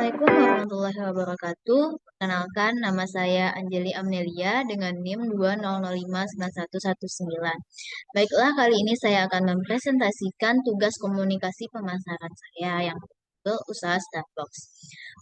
Assalamualaikum warahmatullahi wabarakatuh. Perkenalkan, nama saya Anjeli Amnelia dengan NIM 2005911. Baiklah, kali ini saya akan mempresentasikan tugas komunikasi pemasaran saya yang berjudul Usaha Starbox.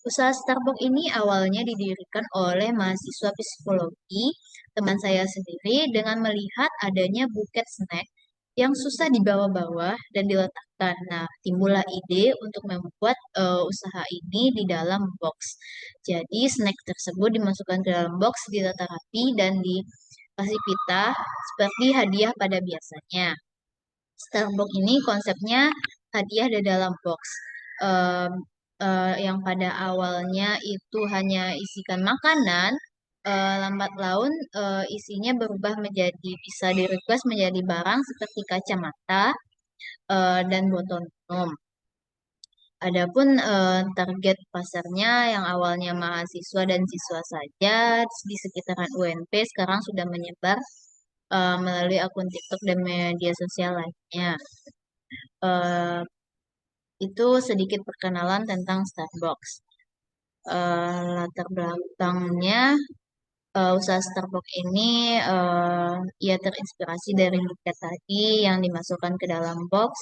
Usaha Starbox ini awalnya didirikan oleh mahasiswa psikologi, teman saya sendiri, dengan melihat adanya buket snack yang susah dibawa-bawa dan diletakkan. Nah, timbullah ide untuk membuat usaha ini di dalam box. Jadi, snack tersebut dimasukkan ke dalam box, ditata rapi, dan dikasih pita seperti hadiah pada biasanya. Starbox ini konsepnya hadiah di dalam box. Em, yang pada awalnya itu hanya isikan makanan, lambat laun isinya berubah menjadi bisa di-request menjadi barang seperti kacamata dan botol minum. Adapun target pasarnya yang awalnya mahasiswa dan siswa saja di sekitaran UNP sekarang sudah menyebar melalui akun TikTok dan media sosial lainnya. Eh, itu sedikit perkenalan tentang Starbox. Latar belakangnya usaha Starbucks ini ia terinspirasi dari buket tadi yang dimasukkan ke dalam box,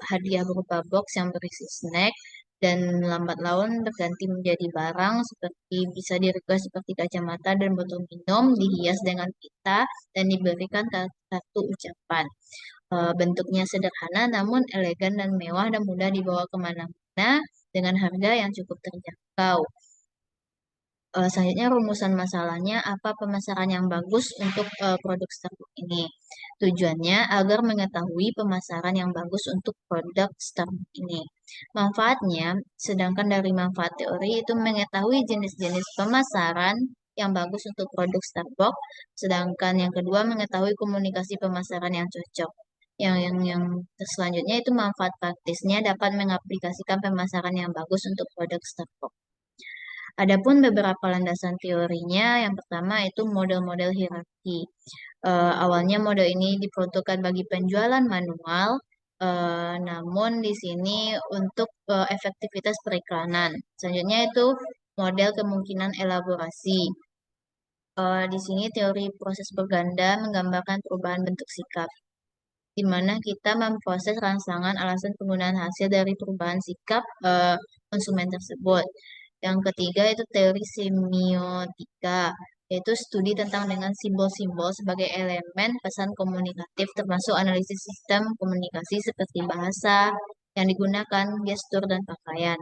hadiah berupa box yang berisi snack, dan lambat laun berganti menjadi barang seperti bisa di-request seperti kacamata dan botol minum, dihias dengan pita, dan diberikan kartu ucapan. Bentuknya sederhana namun elegan dan mewah dan mudah dibawa kemana-mana dengan harga yang cukup terjangkau. Selanjutnya rumusan masalahnya apa pemasaran yang bagus untuk produk Starbucks ini. Tujuannya agar mengetahui pemasaran yang bagus untuk produk Starbucks ini. Manfaatnya, sedangkan dari manfaat teori itu mengetahui jenis-jenis pemasaran yang bagus untuk produk Starbucks, sedangkan yang kedua mengetahui komunikasi pemasaran yang cocok. Yang selanjutnya itu manfaat praktisnya dapat mengaplikasikan pemasaran yang bagus untuk produk Starbucks. Adapun beberapa landasan teorinya, yang pertama itu model-model hierarki. Awalnya model ini diperuntukkan bagi penjualan manual, namun di sini untuk efektivitas periklanan. Selanjutnya itu model kemungkinan elaborasi. Di sini teori proses berganda menggambarkan perubahan bentuk sikap, di mana kita memproses rangsangan alasan penggunaan hasil dari perubahan sikap konsumen tersebut. Yang ketiga itu teori semiotika, yaitu studi tentang dengan simbol-simbol sebagai elemen pesan komunikatif termasuk analisis sistem komunikasi seperti bahasa yang digunakan, gestur, dan pakaian.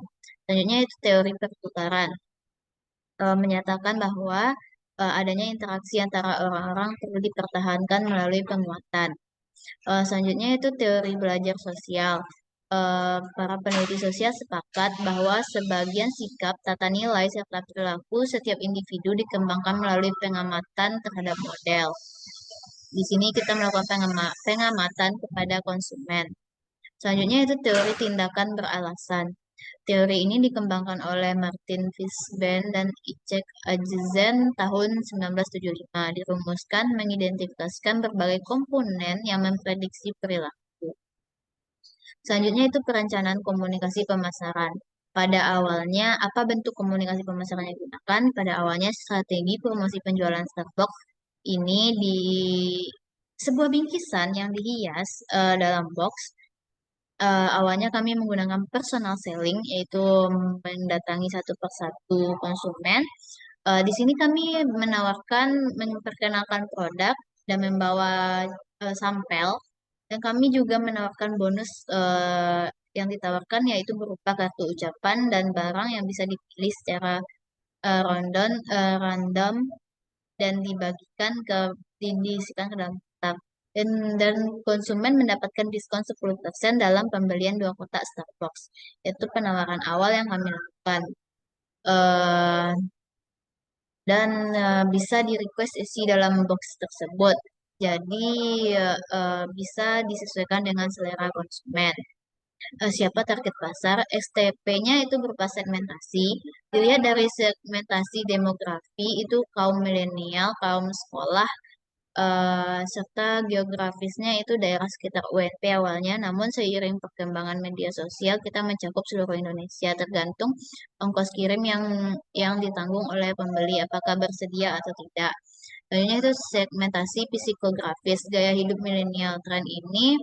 Selanjutnya itu teori pertukaran, menyatakan bahwa adanya interaksi antara orang-orang perlu dipertahankan melalui penguatan. Selanjutnya itu teori belajar sosial. Para peneliti sosial sepakat bahwa sebagian sikap, tata nilai, serta perilaku setiap individu dikembangkan melalui pengamatan terhadap model. Di sini kita melakukan pengamatan kepada konsumen. Selanjutnya itu teori tindakan beralasan. Teori ini dikembangkan oleh Martin Fishbein dan Icek Ajizen tahun 1975. Dirumuskan mengidentifikasikan berbagai komponen yang memprediksi perilaku. Selanjutnya itu perencanaan komunikasi pemasaran. Pada awalnya, apa bentuk komunikasi pemasaran yang digunakan? Pada awalnya, strategi promosi penjualan Starbucks ini di sebuah bingkisan yang dihias dalam box. Awalnya kami menggunakan personal selling, yaitu mendatangi satu persatu konsumen. Di sini kami menawarkan, memperkenalkan produk dan membawa sampel. Dan kami juga menawarkan bonus yang ditawarkan yaitu berupa kartu ucapan dan barang yang bisa dipilih secara random dan dibagikan diisikan ke dalam kotak. Dan konsumen mendapatkan diskon 10% dalam pembelian 2 kotak Starbucks. Itu penawaran awal yang kami lakukan. Eh, dan bisa di-request isi dalam box tersebut. Jadi bisa disesuaikan dengan selera konsumen. Siapa target pasar? STP-nya itu berupa segmentasi. Dilihat dari segmentasi demografi itu kaum milenial, kaum sekolah, serta geografisnya itu daerah sekitar UNP awalnya, namun seiring perkembangan media sosial kita mencakup seluruh Indonesia tergantung ongkos kirim yang ditanggung oleh pembeli apakah bersedia atau tidak. Lainnya itu segmentasi psikografis gaya hidup milenial. Tren ini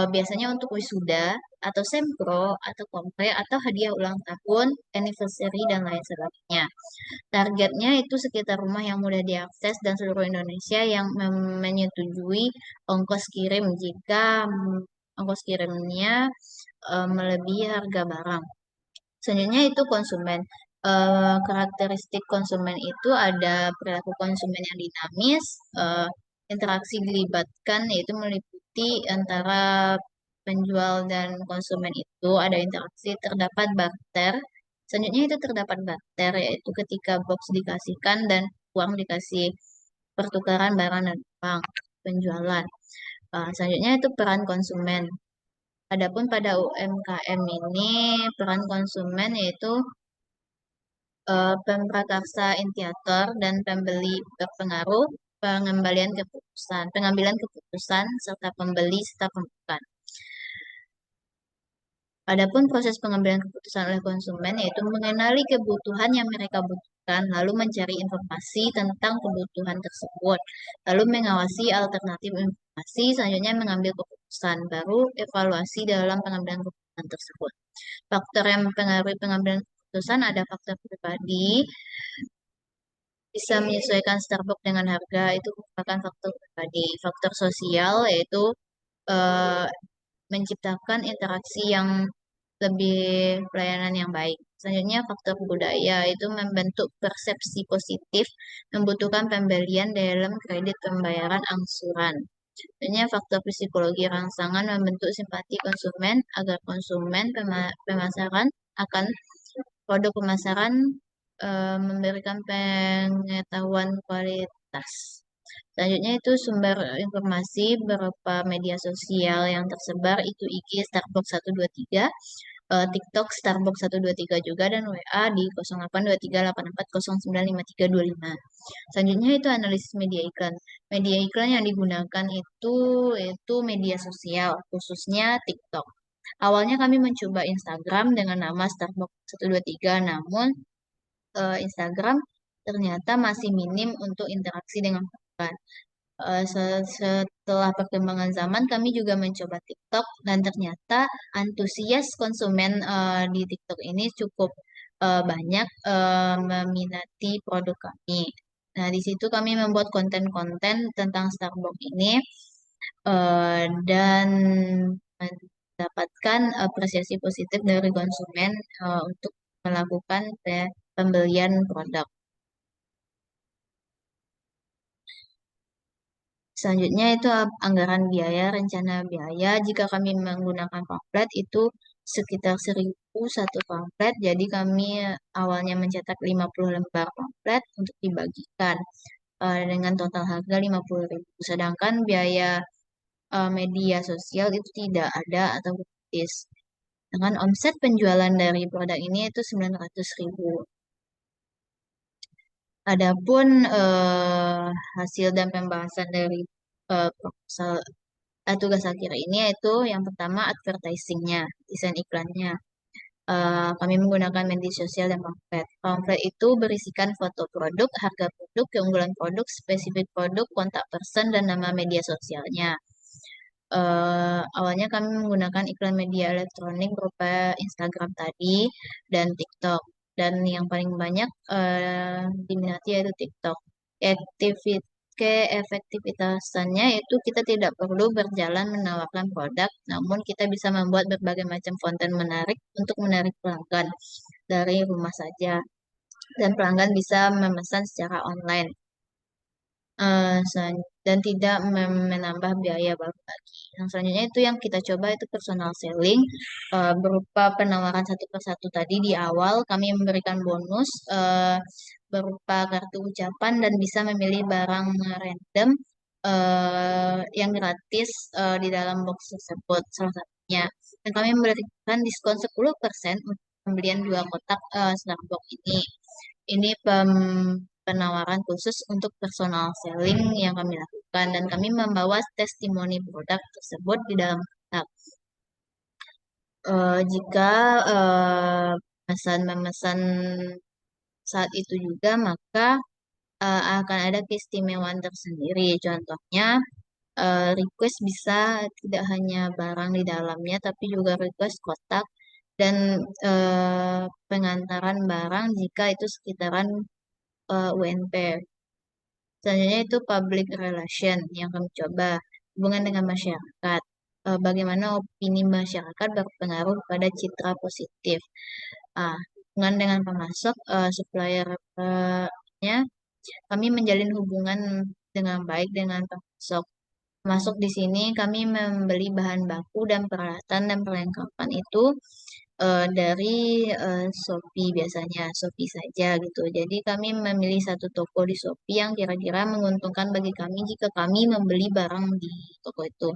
biasanya untuk wisuda atau sempro atau kompre atau hadiah ulang tahun, anniversary dan lain sebagainya. Targetnya itu sekitar rumah yang mudah diakses dan seluruh Indonesia yang menyetujui ongkos kirim jika ongkos kirimnya melebihi harga barang. Selanjutnya itu konsumen. Karakteristik konsumen itu ada perilaku konsumen yang dinamis, interaksi dilibatkan yaitu meliputi antara penjual dan konsumen itu ada interaksi, terdapat barter. Selanjutnya itu terdapat barter yaitu ketika box dikasihkan dan uang dikasih pertukaran barang dan uang penjualan. Selanjutnya itu peran konsumen. Adapun pada UMKM ini peran konsumen yaitu pemrakarsa inisiator dan pembeli berpengaruh, pengambilan keputusan serta pembeli serta pembukaan. Adapun proses pengambilan keputusan oleh konsumen yaitu mengenali kebutuhan yang mereka butuhkan, lalu mencari informasi tentang kebutuhan tersebut, lalu mengawasi alternatif informasi, selanjutnya mengambil keputusan, baru evaluasi dalam pengambilan keputusan tersebut. Faktor yang mempengaruhi pengambilan keputusan ada faktor pribadi, bisa menyesuaikan Starbucks dengan harga, itu merupakan faktor pribadi. Faktor sosial yaitu eh, menciptakan interaksi yang lebih pelayanan yang baik. Selanjutnya faktor budaya itu membentuk persepsi positif, membutuhkan pembelian dalam kredit pembayaran angsuran. Selanjutnya faktor psikologi rangsangan membentuk simpati konsumen agar konsumen pemasaran akan produk pemasaran memberikan pengetahuan kualitas. Selanjutnya itu sumber informasi berupa media sosial yang tersebar itu IG Starbucks 123, TikTok Starbucks 123 juga dan WA di 082384095325. Selanjutnya itu analisis media iklan. Media iklan yang digunakan itu media sosial khususnya TikTok. Awalnya kami mencoba Instagram dengan nama Starbucks 123, namun Instagram ternyata masih minim untuk interaksi dengan pelanggan. Setelah perkembangan zaman, kami juga mencoba TikTok dan ternyata antusias konsumen di TikTok ini cukup banyak meminati produk kami. Nah, di situ kami membuat konten-konten tentang Starbucks ini dan mendapatkan apresiasi positif dari konsumen untuk melakukan pembelian produk. Selanjutnya itu anggaran biaya, rencana biaya. Jika kami menggunakan pamflet itu sekitar 1.000 satu pamflet. Jadi kami awalnya mencetak 50 lembar pamflet untuk dibagikan dengan total harga 50.000. Sedangkan biaya media sosial itu tidak ada atau gratis. Dengan omset penjualan dari produk ini itu 900.000. Adapun hasil dan pembahasan dari proposal tugas akhir ini yaitu yang pertama advertisingnya, desain iklannya. Kami menggunakan media sosial dan pamflet. Pamflet itu berisikan foto produk, harga produk, keunggulan produk, spesifik produk, kontak person, dan nama media sosialnya. Awalnya kami menggunakan iklan media elektronik berupa Instagram tadi dan TikTok. Dan yang paling banyak diminati yaitu TikTok. Keefektivitasannya itu kita tidak perlu berjalan menawarkan produk, namun kita bisa membuat berbagai macam konten menarik untuk menarik pelanggan dari rumah saja. Dan pelanggan bisa memesan secara online dan tidak menambah biaya baru lagi. Yang selanjutnya itu yang kita coba itu personal selling berupa penawaran satu persatu tadi di awal kami memberikan bonus berupa kartu ucapan dan bisa memilih barang random yang gratis di dalam box tersebut salah satunya. Dan kami memberikan diskon 10% untuk pembelian 2 kotak Starbucks ini. Ini penawaran khusus untuk personal selling yang kami lakukan. dilakukan dan kami membawa testimoni produk tersebut di dalam kotak. Jika pemesan memesan saat itu juga, maka akan ada keistimewaan tersendiri. Contohnya, request bisa tidak hanya barang di dalamnya, tapi juga request kotak dan pengantaran barang jika itu sekitaran UNP. Selanjutnya itu public relation yang kami coba hubungan dengan masyarakat. Bagaimana opini masyarakat berpengaruh pada citra positif. Hubungan dengan pemasok, suppliernya, kami menjalin hubungan dengan baik dengan pemasok. Masuk di sini kami membeli bahan baku dan peralatan dan perlengkapan itu dari Shopee biasanya, Shopee saja gitu. Jadi kami memilih satu toko di Shopee yang kira-kira menguntungkan bagi kami jika kami membeli barang di toko itu.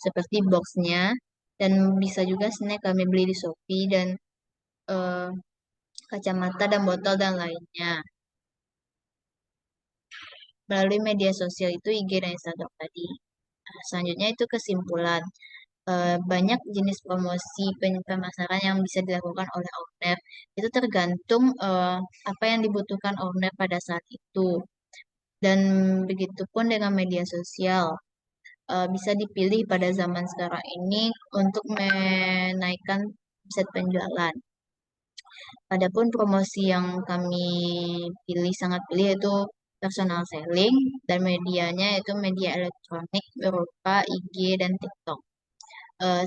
Seperti boxnya dan bisa juga snack kami beli di Shopee dan eh, kacamata dan botol dan lainnya. Melalui media sosial itu IG dan Instagram tadi. Selanjutnya itu kesimpulan. Banyak jenis promosi pemasaran yang bisa dilakukan oleh owner. Itu tergantung apa yang dibutuhkan owner pada saat itu. Dan begitu pun dengan media sosial. Bisa dipilih pada zaman sekarang ini untuk menaikkan omset penjualan. Adapun promosi yang kami pilih sangat pilih itu personal selling dan medianya itu media elektronik berupa IG dan TikTok.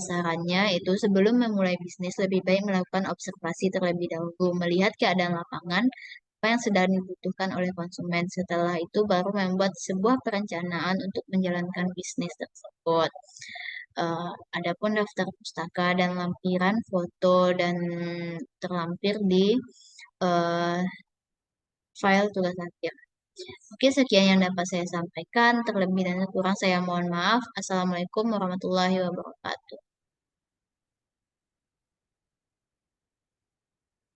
Sarannya itu sebelum memulai bisnis lebih baik melakukan observasi terlebih dahulu, melihat keadaan lapangan, apa yang sedang dibutuhkan oleh konsumen. Setelah itu baru membuat sebuah perencanaan untuk menjalankan bisnis tersebut. Adapun daftar pustaka dan lampiran foto dan terlampir di eh, file tugas akhir. Oke, sekian yang dapat saya sampaikan. Terlebih dan kurang saya mohon maaf. Assalamualaikum warahmatullahi wabarakatuh.